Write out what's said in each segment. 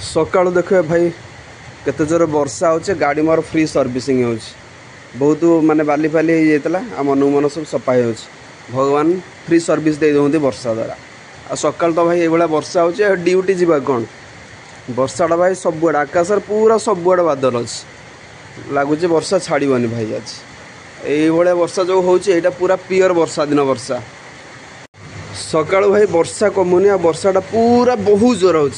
सकाळु देखिए भाई केते जोर वर्षा हो गाड़ी मोर फ्री सर्विसिंग हो बहुत माने बाली फाली हो जाता आ मनू मन सब सफा हो भगवान फ्री सर्विस दे दे वर्षा द्वारा आ सकाल तो भाई ये वर्षा हो ड्यूटी जावा कौन वर्षाटा भाई सबुआड़े आकाश पूरा सबुआड़े बादल अच्छे लगुच वर्षा छाड़बनी भाई आज ये वर्षा जो होटा पूरा पियर वर्षा दिन वर्षा सकाळु भाई वर्षा कमुनी आ वर्षाटा पूरा बहुत जोर हो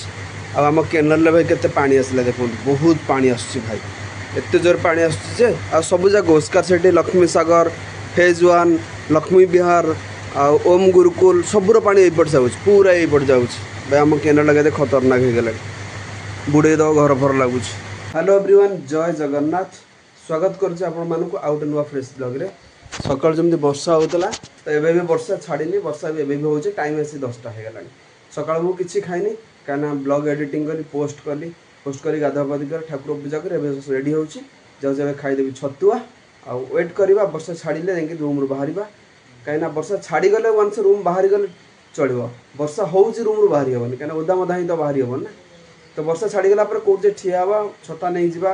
आम केनाल भाई केते पानी आसला देखो बहुत पानी आसुची भाई एत जोर पानी आसुचे आ सब जगह ओस्कार सेठी लक्ष्मी सागर फेज 1 लक्ष्मी विहार आ ओम गुरुकुल सबुर पानी एपट जाऊँ पूरा एपट जाऊँ भाई आम केनाल के खतरनाक हो गला बुड़े दब घर भर लगुच। हेलो एवरीवन जय जगन्नाथ स्वागत करुच्चे आपको आउट नुआ फ्रेश ब्लॉग रे सकाल जमी वर्षा होता तो एबे भी वर्षा छाड़नी वर्षा भी एबे हो टाइम आसी 10टा हो गला सकाल मुझे किसी खाइनी कहीं ब्लॉग एडिटिंग करी पोस्ट करी गाधा पाधी कर ठाकुर पूजा कर रेडी हो जाऊँ खाईदेवी छतुआ आ वेट करवा वर्षा छाड़े जाकि रूम रू बाहर कहीं वर्षा छाड़ी गले वंस रूम बाहर गले चलो वर्षा हो रूम रू बाहर हेनी कहीं ओदा मदा ही तो बाहर हेन ना तो वर्षा छाड़ीगला कौटे ठिया हाँ छता नहीं जावा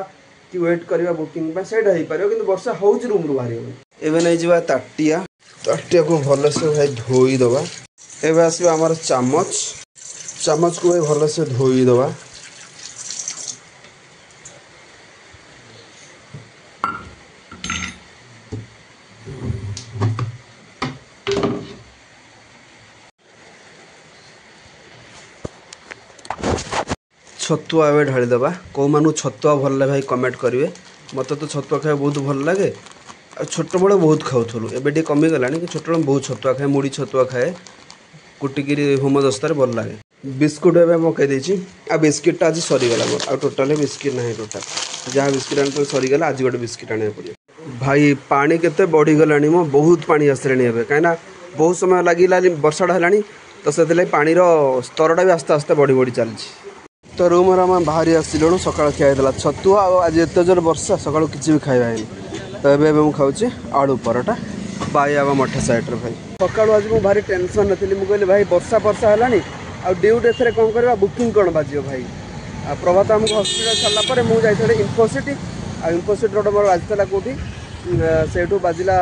कि वेट करवा बुकिंग से हो पार कि वर्षा हो रूम रू बाहर हेन एवं नहीं जावा ताटिया को भलसे भाई धोईदे एवं आसो आम चामच को भाई भलसे धोईदे छतुआ ए ढालीदे कौ मानू छतुआ भल लगे भाई कमेंट करेंगे मत तो छतुआ खाए बहुत भल लगे छोट बड़े बहुत खाऊलु एवं कमीगला कि छोट बड़े बहुत छतुआ खाए मुड़ी छतुआ खाए कुटिकी होम दस्तार भल लगे बिस्कुट एवं मकई देती आ बिस्किटा आज सरीगला मोर आ टोटाल बिस्किट ना टोटाल जहाँ बिस्किट आने सरीगला आज गोटे बिस्किट आने पड़े भाई पानी केते बढ़ीगला मो बहुत पानी आसला कहीं बहुत समय लगे वर्षाटा है तो से पानी स्तरटा भी आस्ते आस्ते बढ़ी बढ़ी चलती तो रूम आम बाहरी आसलु सका खिया छतुआ आज एत जोर वर्षा सका किसी भी खाଇବା तो ये मुझे खाऊँ आलू परोटा बाई आवा मठा साइड्रे भाई सका आज मुझे भारी टेंशन नी मुझे कहली भाई वर्षा वर्षा है आ ड्यूटी एथरे कौन करवा बुकिंग कौन बाजो भाई आ प्रभात आमको हस्पिटाल सारापर मुझे जाइए इन्फोसिटी आ इन्फोसिटी रोड मोर बाजिला कौटी से बाजिला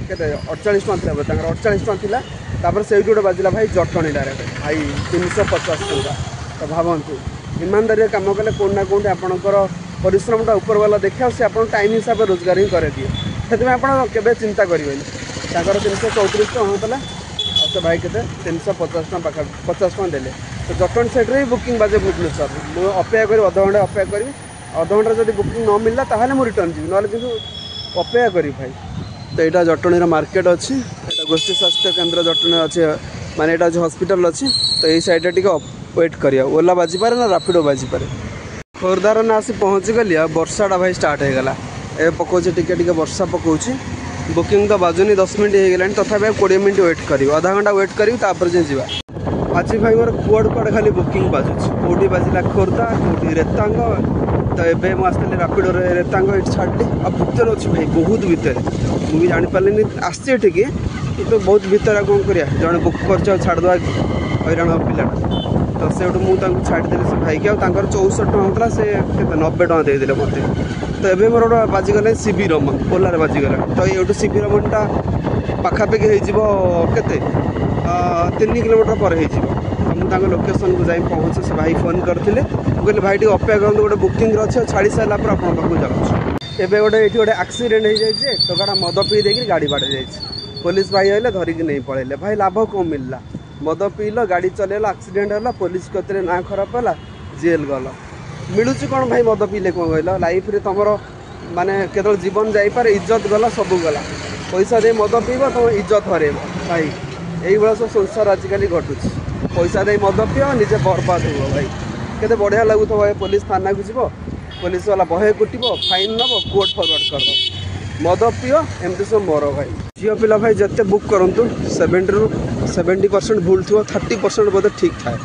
के 48 टଙ୍କା 48 टଙ୍କା तापर से गोटे बाजिला भाई जटणी डायरेक्ट भाई 350 टଙ୍କା तो भावतु ईमानदारी काम कले कौन ना कौटे आपंकर परिश्रमटा ऊपर वाला देखा से आप टाइम हिसाब से रोजगार ही कर दिए से आपे चिंता करेंगे 334 टଙ୍କା होता से भाई के 350 टଙ୍କା पाखा 50 टଙ୍କା देले तो जटन साइड्रे ही बुकिंग बाजे भुवनेश्वर मुझे अपेक्षा करी अध घंटे अपेक्षा करी अध घंटे जब बुकिंग न मिलला ताहले मुझे रिटर्न जी ना कि अपेक्षा करी भाई तो यहाँ जटणीर मार्केट अच्छी यहाँ गोष्ठी स्वास्थ्य केन्द्र जटणी अच्छे माने यहाँ जो हॉस्पिटल अच्छी तो यही साइड टी वेट करिया ओला बाजी पारे ना रापिडो बाजी पारे खोर्धार ना आसी पहुँची गली वर्षाटा भाई स्टार्ट हो गला ए पकाउे टिके वर्षा पकाउची बुकिंग तो बाजुनी 10 मिनट हो गला तथापि 20 मिनट वेट करी आधा घंटा वेट करी जा आज भाई मोर कुआड़ कुआड़ खाली बुकिंग बाजुची कौटी बाजिला खोर्धा कौटी रेतांग तो ये मुझे रापिडो रेतांग ये छाड़ी आ भितर अच्छी भाई बहुत भितर मुझे जापारे आसचे ठीक तो बहुत भितर कौन करिया जड़े बुक कर छाड़दा हैरान पिलाटा तो से मुझे छाड़देली से भाई की 64 टଙ୍କା होता से 90 टଙ୍କା देदेले मत तो ये मोर गोटे बाजिगला सीबी रमन ओलार बाजिगला तो ये सीबी रमनटा पाखापाखि होते 3 किलोमीटर पर मुझे लोकेशन को जाई पहुँचे से भाई फोन करते कहले भाई टी अपेक्षा करूँ गोटे बुकिंग अच्छे छाड़ी सारा पर आप जाऊँ एवं गोटे ये गोटे एक्सीडेंट हो जाए तो गाड़ा मद पी देकर गाड़ी बाड़ी जाइए पुलिस भाई आइले धरिकी नहीं पड़े भाई लाभ कौन मिलला मद पील गाड़ी चलेला एक्सीडेंट है पुलिस कतरे ना खराब है जेल गल मिलूँ कौन भाई मद पीले कौन कहल लाइफ रे तुम माने केवल जीवन जापे इज्जत गला सबू गला पैसा दे मद पीब तुम इज्जत हरब भाई यही सब संसार आजिकल घटुच पैसा दे मद पीब निजे बर्बाद हो भाई केते बढ़िया लगुथ पुलिस थाना को जीव पुलिस वाला बहे कुटब फाइन नब कोर्ट फरवर्ड कर मद पियो एमती सब मर भाई झील पिला भाई जिते बुक करूँ 70% भूल थो 30% बोधे ठीक थाए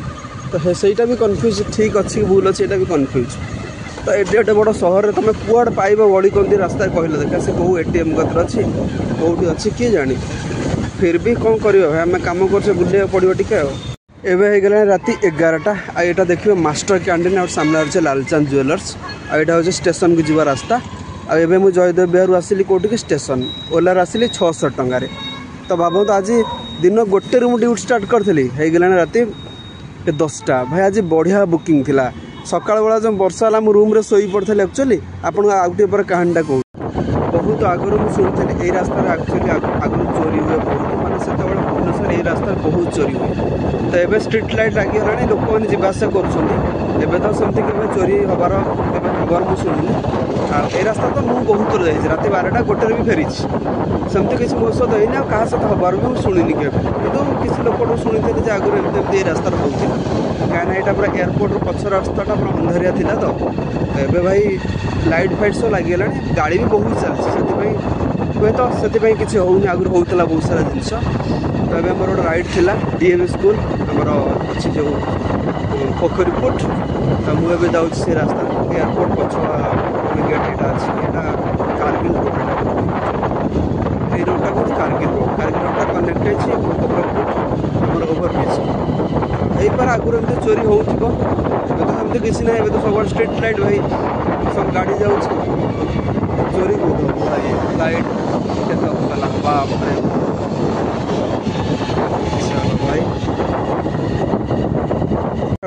तो सहीटा भी कन्फ्यूज ठीक अच्छी भूल अच्छी भी कन्फ्यूज तो एडे बड़ सहर में तुम कुआड़ पाइब बड़ी कंदी रास्ता कहल देखा से कौ एटीएम कतर अच्छी कौटी अच्छी किए जानी फिर भी कौन कर भाई आम कम कर बुले पड़ो टे एवं हो गला राति 11टा आईटा देखिए मास्टर कैंटीन और सामने अच्छे लालचांद ज्वेलर्स आईटा हूँ स्टेशन को जीवा रास्ता आबे मुझे जयदेव बिहार आसिली कौटिक स्टेशन ओलार आसिली 600 टंगार तो भावत आज दिन गोटे रूम ड्यूटी स्टार्ट करी हो गला राति 10टा भाई आज बढ़िया बुकिंग थिला सकाल बेला जो वर्षा है मुझे रूम शोई पड़ी एक्चुअली आपको आउटे पर कहानीटा कहूँ बहुत आगुरी मुझे शुणी यही रास्तार एक्चुअली आगुरी चोरी हुए बहुत मानते से भुवनेश्वर यही रास्तार बहुत चोरी हुए तो ये स्ट्रीट लाइट लगिगला लोक मैंने जीवासा कर तो सेमती के चोरी हबार खबर मुझे शुणुनी ये रास्ता तो मुझे बहुत थर जाइए रात 12टा गोटे भी फेरी सेमती किसी मो सहित होनी क्या सहित हबार भी मुझे शुणुनी कि किसी लोक शुणी आगुरी एमती रास्तार होता कहीं यहाँ पूरा एयरपोर्ट पछ रास्ताटा पूरा अंधारिया था तो ए भाई लाइट फाइट सब लगिगला गाड़ी भी बहुत चलती हे तो से किसी होनी आगुरी होता बहुत सारा जिनस तो ये मोर गोटे राइड थिला डीएवी स्कूल आमर अच्छी जो पोखरीपुट तो मुझे जाऊँ से रास्ता एयरपोर्ट पछुआ गेट यहाँ अच्छी यहाँ कारगिल रोड ये रोडटा कौन कारगिल रोडटा कनेक्ट है पोखरीपुट आमर ओभरब्रिज यही पर आगुरी एमती चोरी होमती किसी ना तो सब स्ट्रीट लाइट भाई सब गाड़ी जाऊँ चोरी लाइट बाप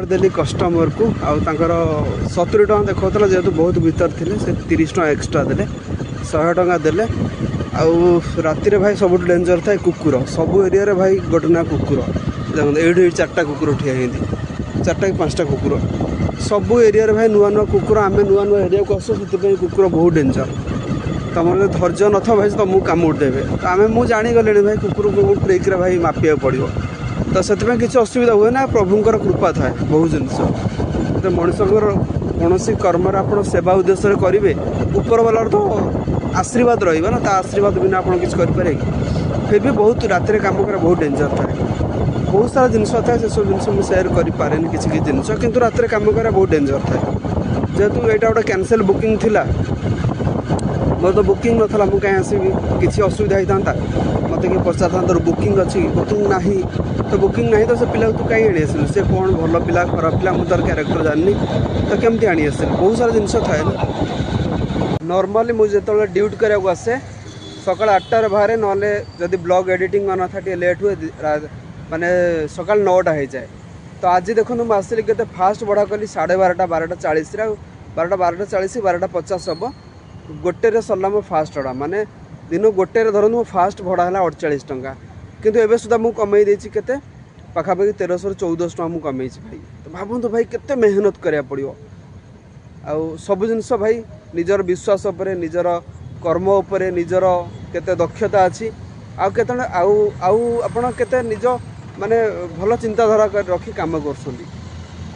देली कस्टमर को आउर 70 टଙ୍କା देखा जेहेतु बहुत भीतर थे से 30 टଙ୍କା एक्सट्रा देले 100 टଙ୍କା देले राति भाई सब डेंजर था कुकुर सब एरिया भाई गोटे ना कुकुर ये 4टा कुकुर ठिया 4टा कि 5टा कुकुर सब एरिया भाई नुआ नुआ कुकुर आम नुआ नुआ एरिया को आसो से कुकुर बहुत डेंजर तुम धैर्य न था भाई तुमको कामुड़ देवे तो आम मुझे जानीगले भाई कुकुर को ट्रेक भाई मापिया पड़ो तो से किसी असुविधा हुए ना प्रभुंर कृपा थाए बहुत जिनस तो मनुष्यर कौन कर्म आप सेवा उद्देश्य करेंगे ऊपर वालार तो आशीर्वाद रहा ना आशीर्वाद बिना आप किसी करेंगे फिर भी बहुत रात कम कर बहुत डेंजर थाए बहुत सारा जिनस थाए से सब जिन सेयार करें किसी जिनस कि रात कम कर बहुत डेंजर थाए जेहेतु यहाँ गोटे कैंसल बुकिंग थिला मोर तो बुकिंग नाला मुझे कहीं आसबि किसी असुविधा होता मत कि पचार था बुकिंग अच्छी बुकिंग ना तो बुकिंग ना तो से पिला तू कहीं आनी आसलु से कौन भल पिला खराब पिला मुझे तार क्यारेक्टर जाननी तो केमती आनी आस बहुत सारा जिनस थाए ना नॉर्मली मुझे जो ड्यूटी कराया आसे सकाल 8टार बाहर ना जदि ब्लॉग एडिटिंग करना था लेट हुए माने सकाल 9टा हो जाए तो आज देखो मुझे आसली के फास्ट बढ़ा कली 12:30 12:40 12:40 12:50 हम गोटे सरला मो फास्ट भड़ा माने दिन गोटे धरन मो फास्ट भड़ा है 48 टंका किंतु एबे सुधा मु कमई देछि केते पाखापाखि 1300 ରୁ 1400 टंका मु कमई भाई तो भावतु भाई केते मेहनत करिया पड़ियो आ सब जिनस भाई निजर विश्वास उपरे निजर कर्म उपरे निजर केते दक्षता अछि आ केते आपण केते निज माने भल चिंताधारा कर रखी काम करछंदी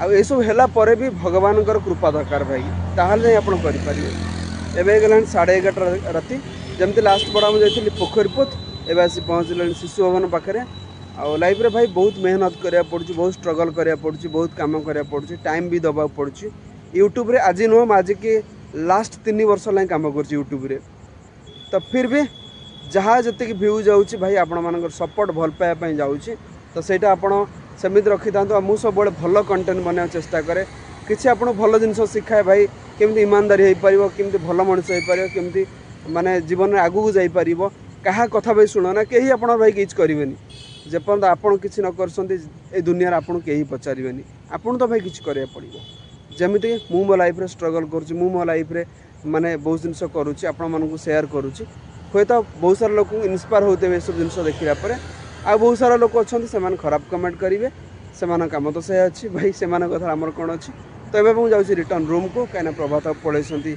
आ ए सब हैला परे भी भगवान कृपा दरकार भाई ताहाले आपण करि परिबे एवं गलान 11:30 राति जमती लास्ट पड़ा मुझे जाइए पोखरीपुट एवं आसी पहुँचल शिशु भवन पाखे आ लाइफ रे भाई बहुत मेहनत करा पड़ी बहुत स्ट्रगल करा पड़ी बहुत काम करा पड़ी टाइम भी दबा पड़ी यूट्यूब रे आज नुह आज के लास्ट 3 वर्ष ला कम कर यूट्यूब रे तो फिर भी जहाँ जी भ्यू जाऊँगी भाई आपण मान सपोर्ट भल पाइबा जाऊँगी तो सहीटा आप सेमती रखी था मुझे सब भल कंटेंट बनवा चेष्टा करे किसी आप भल जिन शिखाए भाई केमती ईमानदारी हो पार केमती भल मनीष हो पार केमती माने जीवन में आगू जापर क्या कथा भाई शुण ना कहीं आप भाई किसी करेंगे जेपर्यंत आपड़ किसी न कर दुनिया आपको कहीं पचारे आपड़ तो भाई किसी कराया पड़ो जमीती मु मो लाइफ स्ट्रगल करुँच मो लाइफ माने बहुत जिन करुँच आपण सेयार करुँच हे तो बहुत सारा लोक इन्स्पायर होते ये सब जिन देखा आ बहुत सारा लोक अच्छा से खराब कमेंट करेंगे से काम तो से अच्छी भाई से कथा आमर कौन अच्छी तो ये मुझे जाऊँ रिटर्न रूम को कहीं प्रभात पलैंती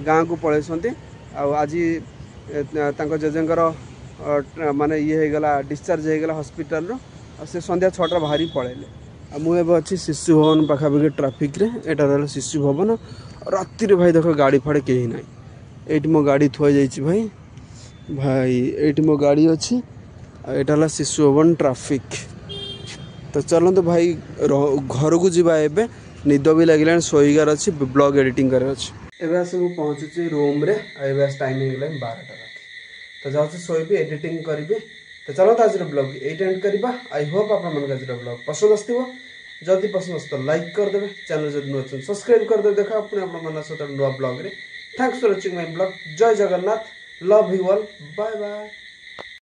गाँ को पलैंती आज जेजेंर माने ये होगला डिस्चार्ज होगला हॉस्पिटल से संध्या 6टा बाहरी पलैले मुझे अच्छी शिशु भवन पाखापाखि ट्राफिक रे एटा रहा शिशु भवन राति भाई देख गाड़ी फाड़ी कहीं ना ये मो गाड़ी थुआ जाइए भाई भाई ये मो गाड़ी अच्छी यहाँ शिशु भवन ट्राफिक तो चलते भाई घर को जावा एबे निद भी लगे शोइगार अच्छी ब्लॉग एडिटिंग कर एवं आस पहुँचुची रूम रे टाइम हो 12टा रात तो जाऊँ शोबी एडिटिंग करी तो चलो आज ब्लॉग ये एंड करवा। आई होप आप आज ब्लॉग पसंद आसो। जदि पसंद आस तो लाइक करदे, चैनल जब नुआ सब्सक्राइब करदे। देखा अपने आप सहित नुआ ब्लॉग रे। Thanks for watching my blog. जय Jagannath, love you all, bye bye.